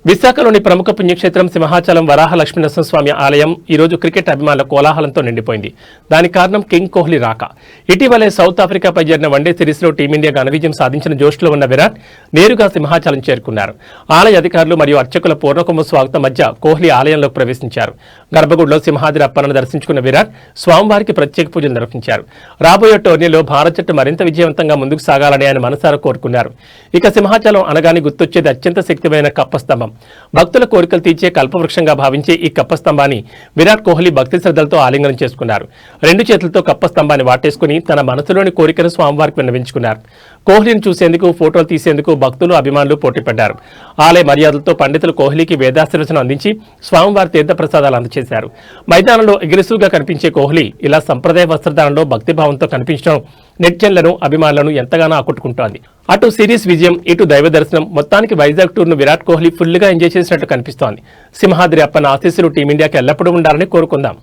విశాఖలోని ప్రముఖ పుణ్యక్షేత్రం సింహాచలం వరాహ లక్ష్మీనరసింహస్వామి ఆలయం ఈ రోజు క్రికెట్ అభిమానుల కోలాహలంతో నిండిపోయింది. దానికి కారణం కింగ్ కోహ్లీ రాక. ఇటీవలే సౌత్ ఆఫ్రికాపై జరిగిన వన్డే సిరీస్లో టీమిండియా ఘన విజయం సాధించిన జోష్లో ఉన్న విరాట్ నేరుగా సింహాచలం చేరుకున్నారు. ఆలయ అధికారులు మరియు అర్చకుల పూర్ణకుంభ స్వాగతం మధ్య కోహ్లీ ఆలయంలోకి ప్రవేశించారు. గర్భగుడిలో సింహాద్రి అప్పలను దర్శించుకున్న విరాట్ స్వామివారికి ప్రత్యేక పూజలు నిర్వహించారు. రాబోయే టోర్నీలో భారత జట్టు మరింత విజయవంతంగా ముందుకు సాగాలని ఆయన మనసారా కోరుకున్నారు. ఇక సింహాచలం అనగానే గుర్తొచ్చేది అత్యంత శక్తిమైన కప్పస్తంభం. భక్తుల కోరికలు తీర్చే కల్పవృక్షంగా భావించే ఈ కప్పస్తంభాన్ని విరాట్ కోహ్లీ భక్తి శ్రద్ధలతో ఆలింగనం చేసుకున్నారు. రెండు చేతులతో కప్పస్తంభాన్ని వాటేసుకుని తన మనసులోని కోరికను స్వామివారికి విన్నవించుకున్నారు. కోహ్లీని చూసేందుకు, ఫోటోలు తీసేందుకు భక్తులు, అభిమానులు పోటీపడ్డారు. ఆలయ మర్యాదలతో పండితులు కోహ్లీకి వేదాశీర్వచనం అందించి స్వామివారి తీర్థ ప్రసాదాలు అందజేశారు. మైదానంలో అగ్రెసివ్గా కనిపించే కోహ్లీ ఇలా సంప్రదాయ వస్త్రధారణలో భక్తిభావంతో కనిపించడం నెటిజన్లను, అభిమానులను ఎంతగానో ఆకట్టుకుంటోంది. అటు సిరీస్ విజయం, ఇటు దైవ దర్శనం, మొత్తానికి వైజాగ్ టూర్ను విరాట్ కోహ్లీ ఫుల్గా ఎంజాయ్ చేసినట్టు కనిపిస్తోంది. సింహాద్రి అప్పన్న ఆశీస్సులు టీమిండియాకి ఎల్లప్పుడూ ఉండాలని కోరుకుందాం.